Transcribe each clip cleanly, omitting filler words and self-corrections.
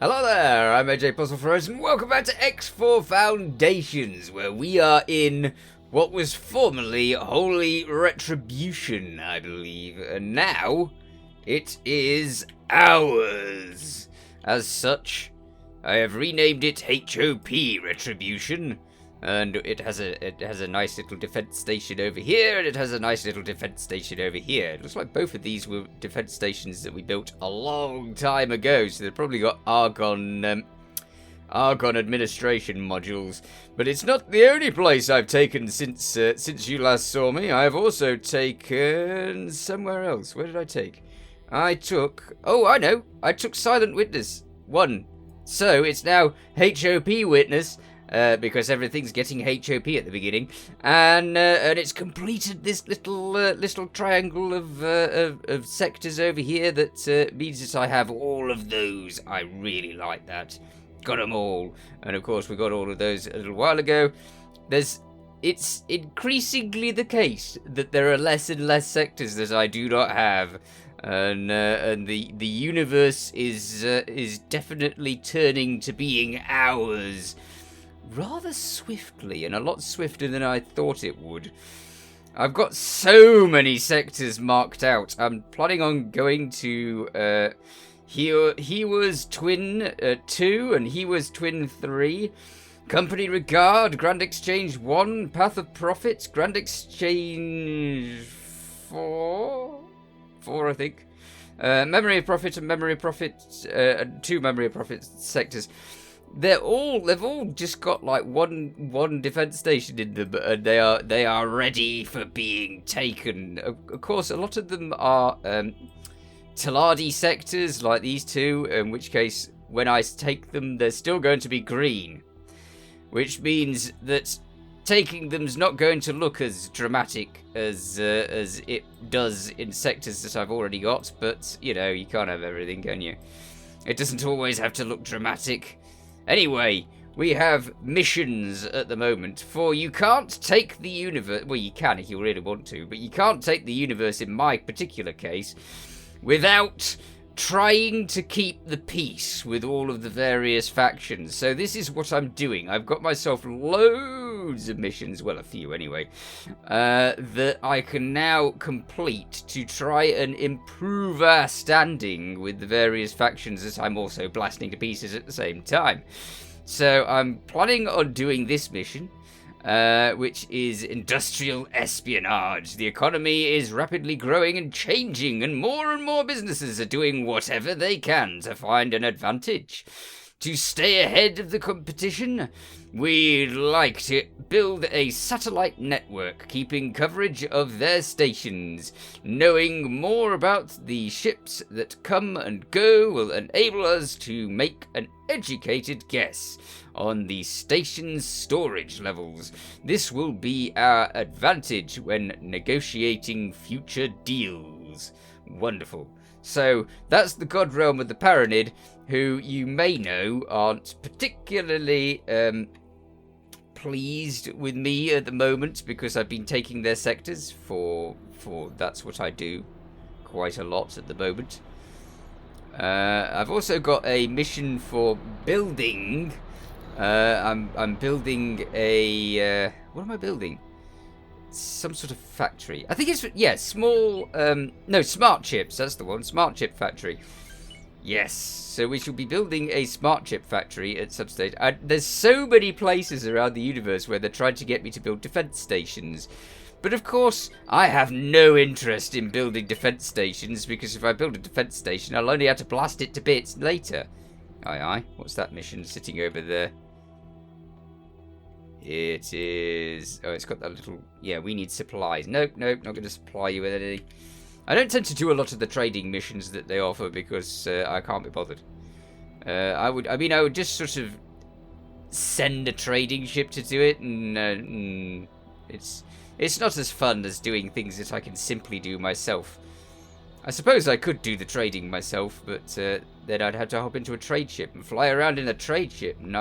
Hello there, I'm AJ PuzzleFerret, and welcome back to X4 Foundations, where we are in what was formerly Holy Retribution, I believe, and now it is ours. As such, I have renamed it HOP Retribution, and it has a nice little defense station over here, and it has a nice little defense station over here. It looks like both of these were defense stations that we built a long time ago, so they've probably got Argon administration modules. But it's not the only place I've taken since you last saw me. I have also taken somewhere else. Where did I take? I took Silent Witness 1. So it's now HOP Witness. Because everything's getting HOP at the beginning, and it's completed this little triangle of sectors over here. That means that I have all of those. I really like that. Got them all, and of course we got all of those a little while ago. It's increasingly the case that there are less and less sectors that I do not have. And the universe is definitely turning to being ours. Rather swiftly, and a lot swifter than I thought it would. I've got so many sectors marked out. I'm planning on going to he was Twin 2 and he was Twin 3. Company Regard, Grand Exchange 1, Path of Profits, Grand Exchange 4 I think. Memory of Profit and Memory of Profit, 2 Memory of Profit sectors. They've all just got like one defense station in them, and they are ready for being taken. Of course, a lot of them are Teladi sectors, like these two. In which case, when I take them, they're still going to be green, which means that taking them's not going to look as dramatic as it does in sectors that I've already got. But you know, you can't have everything, can you? It doesn't always have to look dramatic. Anyway, we have missions at the moment, for you can't take the universe, well you can if you really want to, but you can't take the universe in my particular case without trying to keep the peace with all of the various factions. So this is what I'm doing. I've got myself loads of missions, well a few anyway, that I can now complete to try and improve our standing with the various factions that I'm also blasting to pieces at the same time. So I'm planning on doing this mission, which is industrial espionage. The economy is rapidly growing and changing, and more businesses are doing whatever they can to find an advantage. To stay ahead of the competition, we'd like to build a satellite network, keeping coverage of their stations. Knowing more about the ships that come and go will enable us to make an educated guess on the station's storage levels. This will be our advantage when negotiating future deals. Wonderful. So that's the God Realm of the Paranid, who you may know aren't particularly pleased with me at the moment because I've been taking their sectors for that's what I do quite a lot at the moment. I've also got a mission for building. I'm building a what am I building? Some sort of factory. I think it's smart chips. That's the one. Smart chip factory. Yes. So we shall be building a smart chip factory at some stage. There's so many places around the universe where they're trying to get me to build defense stations. But of course, I have no interest in building defense stations, because if I build a defense station, I'll only have to blast it to bits later. Aye. What's that mission sitting over there? It is... Oh, it's got that little... Yeah, we need supplies. Nope, not going to supply you with any. I don't tend to do a lot of the trading missions that they offer because I can't be bothered. I would just sort of send a trading ship to do it, and it's not as fun as doing things that I can simply do myself. I suppose I could do the trading myself, but then I'd have to hop into a trade ship and fly around in a trade ship, and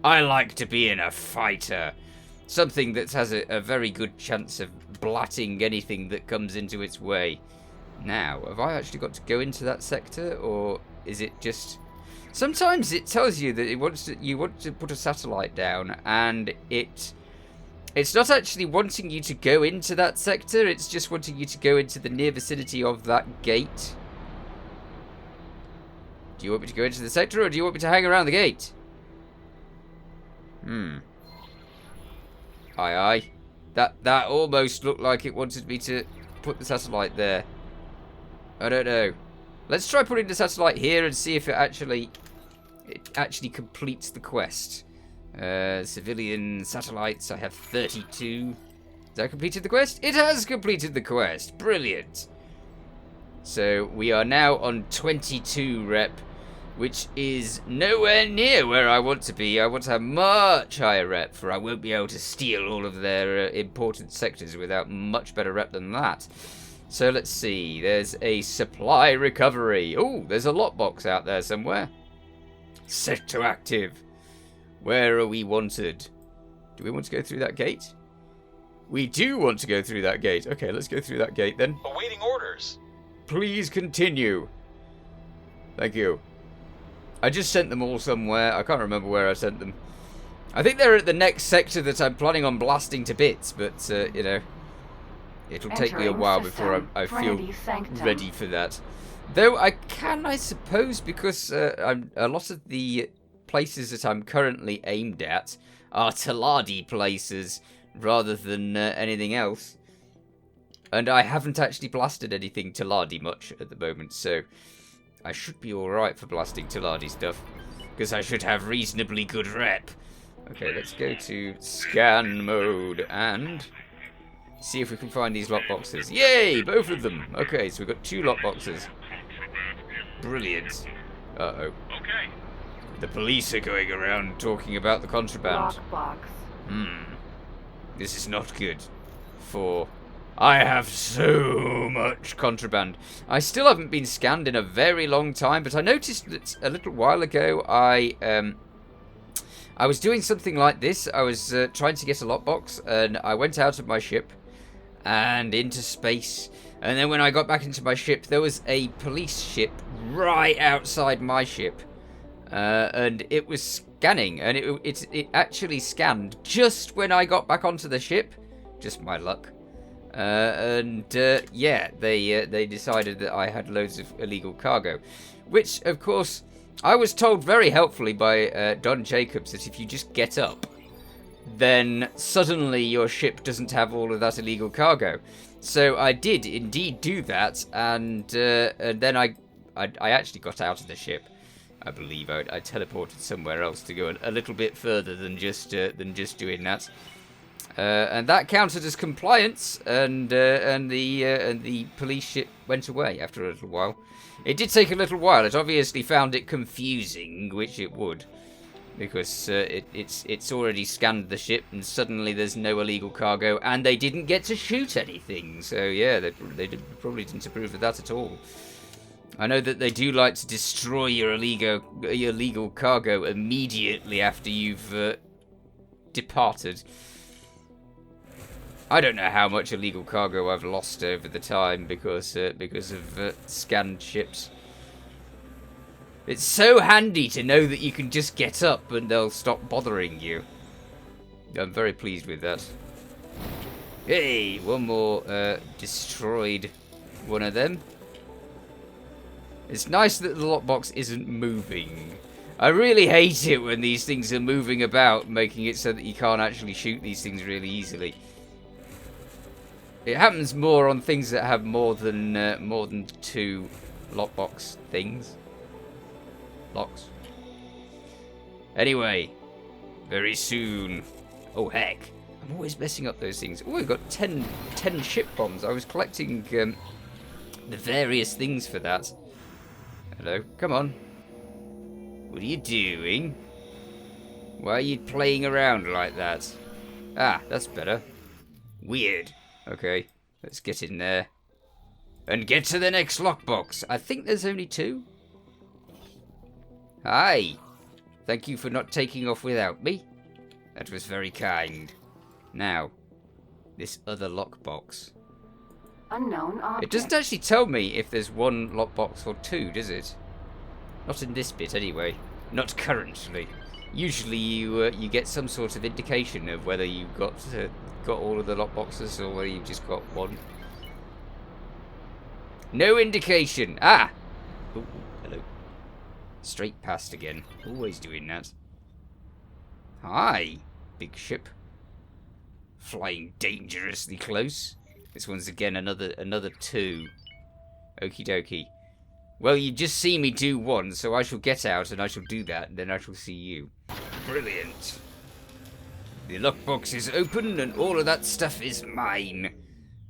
I like to be in a fighter. Something that has a very good chance of blatting anything that comes into its way. Now, have I actually got to go into that sector, or is it just... Sometimes it tells you that you want to put a satellite down, and it's not actually wanting you to go into that sector, it's just wanting you to go into the near vicinity of that gate. Do you want me to go into the sector, or do you want me to hang around the gate? Aye, aye. That almost looked like it wanted me to put the satellite there. I don't know. Let's try putting the satellite here and see if it actually completes the quest. Civilian satellites, I have 32. Has that completed the quest? It has completed the quest. Brilliant. So we are now on 22 rep, which is nowhere near where I want to be. I want to have much higher rep, for I won't be able to steal all of their important sectors without much better rep than that. So let's see. There's a supply recovery. Oh, there's a lockbox out there somewhere. Set to active. Where are we wanted? Do we want to go through that gate? We do want to go through that gate. Okay, let's go through that gate then. Awaiting orders. Please continue. Thank you. I just sent them all somewhere. I can't remember where I sent them. I think they're at the next sector that I'm planning on blasting to bits, but, you know, it'll take me a while before I feel ready for that. Though I can, I suppose, because a lot of the places that I'm currently aimed at are Teladi places rather than anything else. And I haven't actually blasted anything Teladi much at the moment, so I should be alright for blasting Teladi stuff, because I should have reasonably good rep. Okay, let's go to scan mode and see if we can find these lockboxes. Yay! Both of them! Okay, so we've got 2 lockboxes. Brilliant. Uh-oh. Okay. The police are going around talking about the contraband. Lockbox. This is not good. For I have so much contraband. I still haven't been scanned in a very long time, but I noticed that a little while ago I was doing something like this. I was trying to get a lockbox, and I went out of my ship and into space. And then when I got back into my ship, there was a police ship right outside my ship. And it was scanning, and it actually scanned just when I got back onto the ship. Just my luck. Yeah, they decided that I had loads of illegal cargo, which, of course, I was told very helpfully by Don Jacobs that if you just get up, then suddenly your ship doesn't have all of that illegal cargo. So I did indeed do that, and then I actually got out of the ship. I believe I teleported somewhere else to go a little bit further than just doing that. And that counted as compliance, and the police ship went away after a little while. It did take a little while. It obviously found it confusing, which it would, because it's already scanned the ship, and suddenly there's no illegal cargo, and they didn't get to shoot anything. So yeah, they probably didn't approve of that at all. I know that they do like to destroy your illegal cargo immediately after you've departed. I don't know how much illegal cargo I've lost over the time because of scanned ships. It's so handy to know that you can just get up and they'll stop bothering you. I'm very pleased with that. Hey, one more destroyed one of them. It's nice that the lockbox isn't moving. I really hate it when these things are moving about, making it so that you can't actually shoot these things really easily. It happens more on things that have more than 2 lockbox things. Locks. Anyway, very soon. Oh heck, I'm always messing up those things. Oh, we've got 10 ship bombs. I was collecting the various things for that. Hello, come on. What are you doing? Why are you playing around like that? Ah, that's better. Weird. Okay, let's get in there. And get to the next lockbox. I think there's only 2. Hi. Thank you for not taking off without me. That was very kind. Now, this other lockbox. Unknown object. It doesn't actually tell me if there's 1 lockbox or 2, does it? Not in this bit, anyway. Not currently. Usually you get some sort of indication of whether you've got all of the lockboxes or whether you've just got one. No indication. Ah! Ooh, hello. Straight past again. Always doing that. Hi, big ship. Flying dangerously close. This one's again another 2. Okie dokie. Well, you've just seen me do one, so I shall get out and I shall do that, and then I shall see you. Brilliant. The lockbox is open and all of that stuff is mine.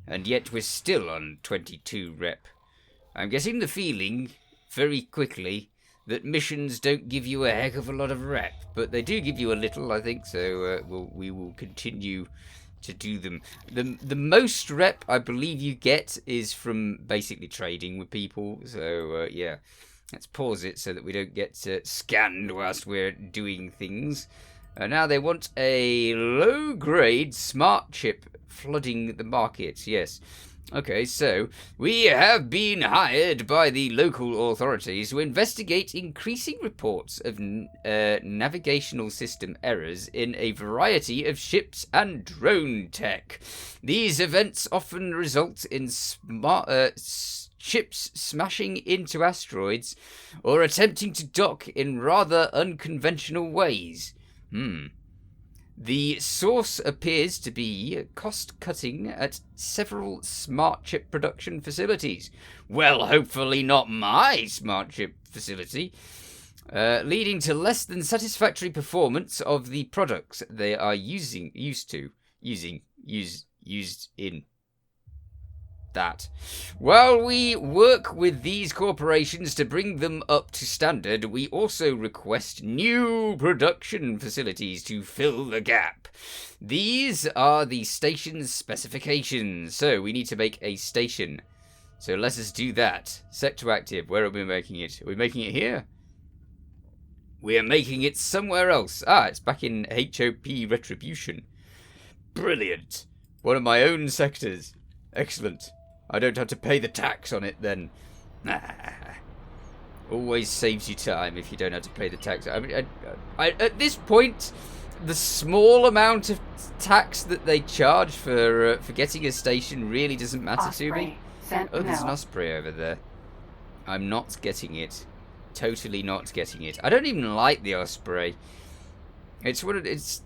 And yet we're still on 22 rep. I'm getting the feeling, very quickly, that missions don't give you a heck of a lot of rep. But they do give you a little, I think, so we will continue to do them. The most rep I believe you get is from basically trading with people. So, yeah. Let's pause it so that we don't get scanned whilst we're doing things. Now they want a low-grade smart chip flooding the market. Yes. Okay, so we have been hired by the local authorities to investigate increasing reports of navigational system errors in a variety of ships and drone tech. These events often result in ships smashing into asteroids or attempting to dock in rather unconventional ways. The source appears to be cost-cutting at several smart chip production facilities. Well, hopefully not my smart chip facility. Leading to less than satisfactory performance of the products they are used in. That. While we work with these corporations to bring them up to standard, we also request new production facilities to fill the gap. These are the station's specifications, so we need to make a station. So let us do that. Sector active, where are we making it? Are we making it here? We are making it somewhere else. Ah, it's back in HOP Retribution. Brilliant. One of my own sectors. Excellent. I don't have to pay the tax on it then. Always saves you time if you don't have to pay the tax. I mean, at this point, the small amount of tax that they charge for getting a station really doesn't matter to me. Oh, there's an osprey over there. I'm not getting it. Totally not getting it. I don't even like the osprey. It's what it's.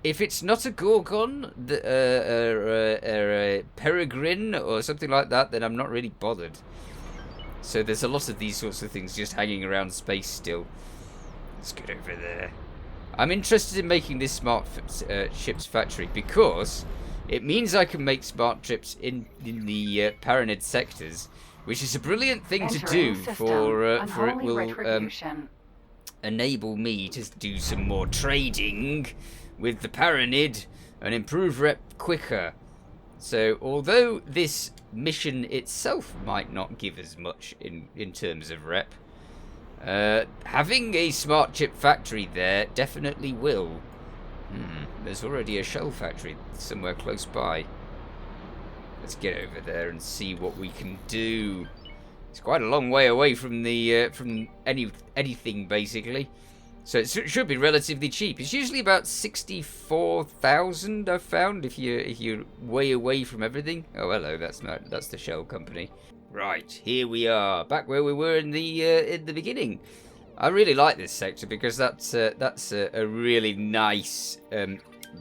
If it's not a gorgon, a peregrine or something like that, then I'm not really bothered. So there's a lot of these sorts of things just hanging around space still. Let's get over there. I'm interested in making this smart ships factory because it means I can make smart trips in the Paranid sectors, which is a brilliant thing to do for it will enable me to do some more trading with the Paranid and improve rep quicker. So although this mission itself might not give as much in terms of rep, having a smart chip factory there definitely will. There's already a shell factory somewhere close by. Let's get over there and see what we can do. It's quite a long way away from the anything basically. So it should be relatively cheap. It's usually about 64,000 I've found if you're way away from everything. Oh hello, that's the shell company. Right, here we are, back where we were in the beginning. I really like this sector because that's a really nice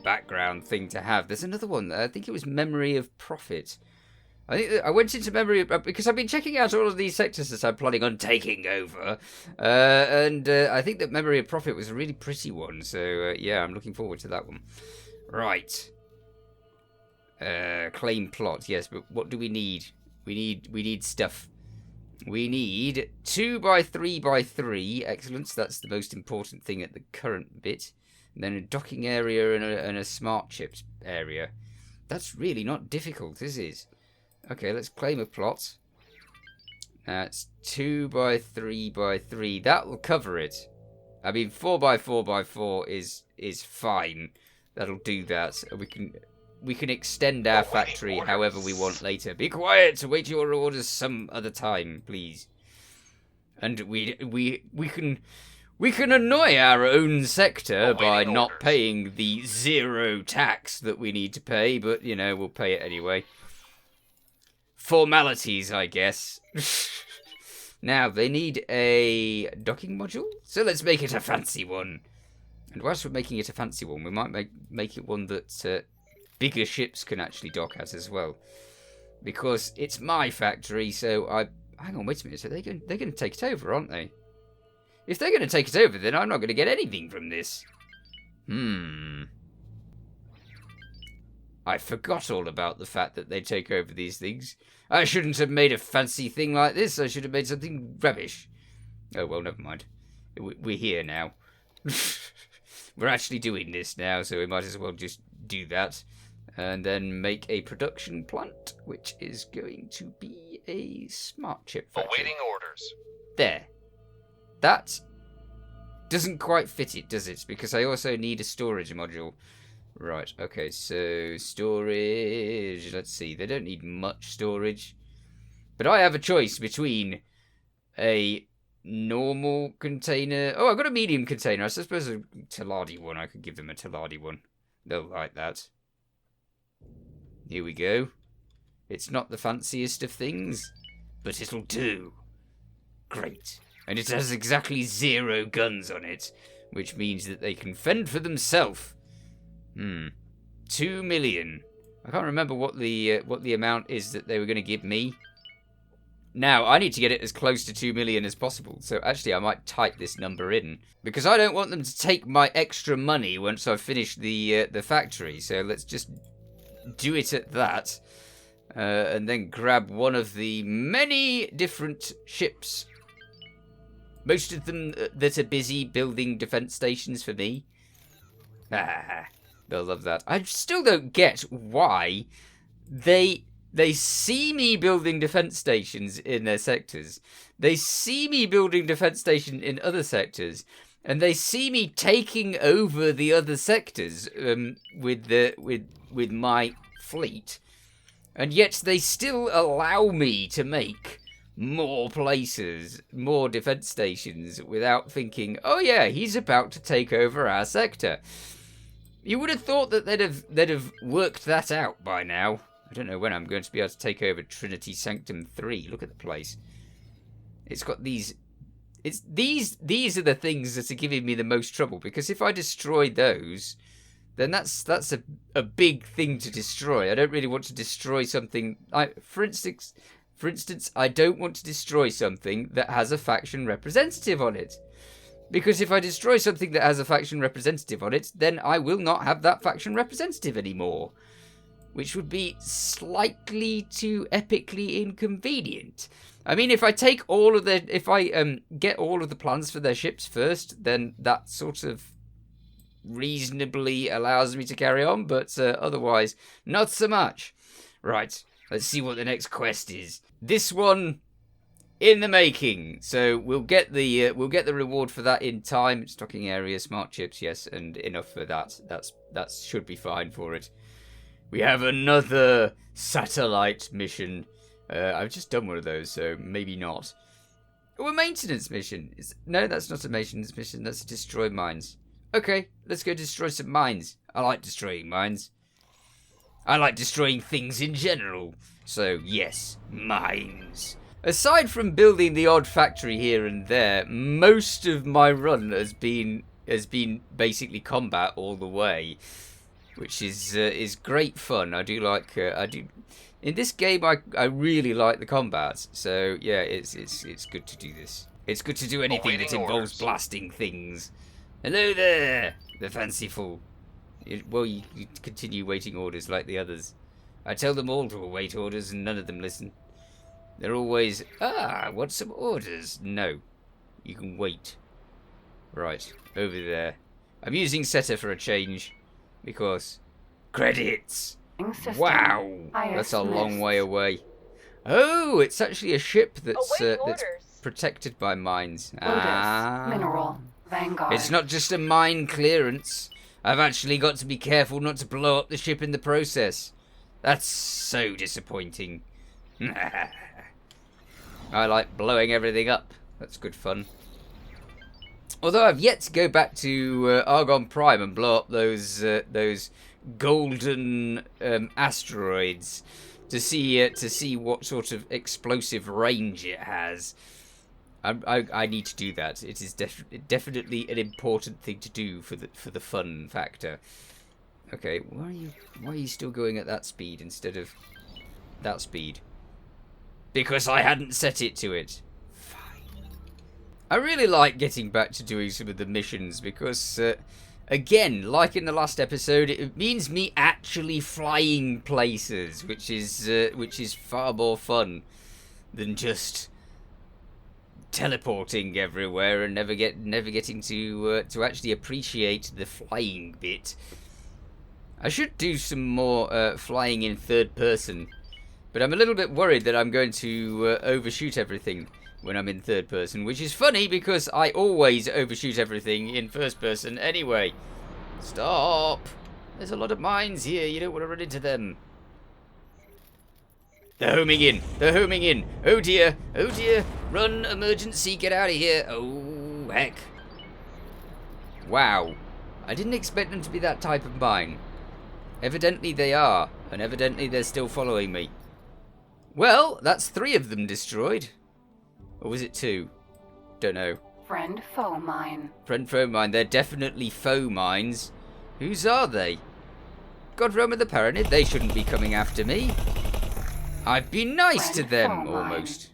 background thing to have. There's another one. I think it was Memory of Profit. I think I went into memory because I've been checking out all of these sectors that I'm planning on taking over, and I think that Memory of Profit was a really pretty one. So yeah, I'm looking forward to that one. Right, claim plot. Yes, but what do we need? We need stuff. We need 2x3x3. Excellent. So that's the most important thing at the current bit. And then a docking area and a smart chips area. That's really not difficult, is it? Okay, let's claim a plot. That's 2x3x3. That will cover it. I mean, 4x4x4 is fine. That'll do that. We can extend our factory however we want later. Be quiet. Wait your orders some other time, please. And we can annoy our own sector by not paying the 0 tax that we need to pay, but, you know, we'll pay it anyway. Formalities, I guess. Now, they need a docking module, so let's make it a fancy one. And whilst we're making it a fancy one, we might make it one that bigger ships can actually dock at as well. Because it's my factory, so hang on, wait a minute, so they're going to take it over, aren't they? If they're going to take it over, then I'm not going to get anything from this. I forgot all about the fact that they take over these things. I shouldn't have made a fancy thing like this. I should have made something rubbish. Oh, well, never mind. We're here now. We're actually doing this now, so we might as well just do that. And then make a production plant, which is going to be a smart chip factory. Awaiting orders. There. That doesn't quite fit it, does it? Because I also need a storage module. Right, okay, so storage, let's see, they don't need much storage. But I have a choice between a normal container. Oh, I've got a medium container. I suppose a Teladi one. I could give them a Teladi one. They'll like that. Here we go. It's not the fanciest of things, but it'll do. Great. And it has exactly 0 guns on it, which means that they can fend for themselves. 2 million. I can't remember what the amount is that they were going to give me. Now, I need to get it as close to 2 million as possible. So actually, I might type this number in. Because I don't want them to take my extra money once I've finished the factory. So let's just do it at that. And then grab one of the many different ships. Most of them that are busy building defense stations for me. They'll love that. I still don't get why they see me building defense stations in their sectors. They see me building defense station in other sectors, and they see me taking over the other sectors with my fleet, and yet they still allow me to make more places, more defense stations, without thinking, oh yeah, he's about to take over our sector. You would have thought that they'd have worked that out by now. I don't know when I'm going to be able to take over Trinity Sanctum 3. Look at the place. It's got these... These are the things that are giving me the most trouble, because if I destroy those, then that's a big thing to destroy. I don't really want to destroy something... For instance, I don't want to destroy something that has a faction representative on it. Because if I destroy something that has a faction representative on it, then I will not have that faction representative anymore. Which would be slightly too epically inconvenient. I mean, if I take all of if I get all of the plans for their ships first, then that sort of reasonably allows me to carry on, but otherwise, not so much. Right, let's see what the next quest is. This one... in the making, so we'll get the reward for that in time. Stocking area, smart chips, yes, and enough for that. That should be fine for it. We have another satellite mission. I've just done one of those, so maybe not. Oh, a maintenance mission. No, that's not a maintenance mission. That's a destroy mines. Okay, let's go destroy some mines. I like destroying mines. I like destroying things in general. So yes, mines. Aside from building the odd factory here and there, most of my run has been basically combat all the way, which is great fun. I do like in this game. I really like the combat. So yeah, it's good to do this. It's good to do anything that involves blasting things. Hello there, the fanciful. Well, you continue waiting orders like the others. I tell them all to await orders, and none of them listen. They're always, want some orders? No, you can wait. Right, over there. I'm using Setter for a change, because credits! Wow, that's a long way away. Oh, it's actually a ship that's protected by mines. Mineral, Vanguard. It's not just a mine clearance. I've actually got to be careful not to blow up the ship in the process. That's so disappointing. I like blowing everything up. That's good fun. Although I've yet to go back to Argon Prime and blow up those golden asteroids to see what sort of explosive range it has. I need to do that. It is definitely an important thing to do for the fun factor. Okay, why are you still going at that speed instead of that speed? Because I hadn't set it to it. Fine. I really like getting back to doing some of the missions because, again, like in the last episode, it means me actually flying places, which is far more fun than just teleporting everywhere and never getting to actually appreciate the flying bit. I should do some more flying in third person, but I'm a little bit worried that I'm going to overshoot everything when I'm in third person, which is funny because I always overshoot everything in first person anyway. Stop! There's a lot of mines here, you don't want to run into them. They're homing in! They're homing in! Oh dear! Oh dear! Run! Emergency! Get out of here! Oh, heck! Wow. I didn't expect them to be that type of mine. Evidently they are, and evidently they're still following me. Well, that's 3 of them destroyed. Or was it 2? Don't know. Friend foe mine. Friend foe mine. They're definitely foe mines. Whose are they? God, Rome and the Paranid, they shouldn't be coming after me. I've been nice to them, almost.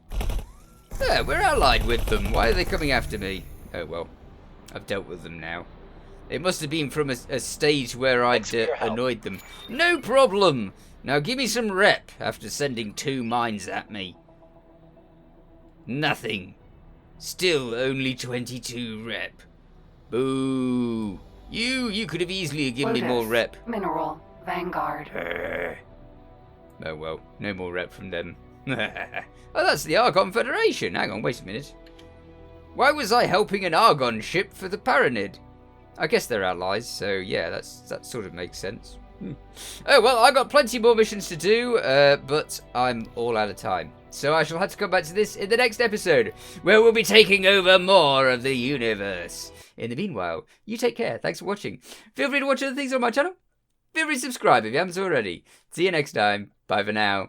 Yeah, we're allied with them. Why are they coming after me? Oh, well. I've dealt with them now. It must have been from a stage where I'd annoyed them. No problem! Now give me some rep after sending 2 mines at me. Nothing. Still only 22 rep. Boo! You could have easily given me more rep. Mineral. Vanguard. Oh well, no more rep from them. Oh, that's the Argon Federation. Hang on, wait a minute. Why was I helping an Argon ship for the Paranid? I guess they're allies, so yeah, that sort of makes sense. Oh well, I've got plenty more missions to do, but I'm all out of time. So I shall have to come back to this in the next episode, where we'll be taking over more of the universe. In the meanwhile, you take care. Thanks for watching. Feel free to watch other things on my channel. Feel free to subscribe if you haven't already. See you next time. Bye for now.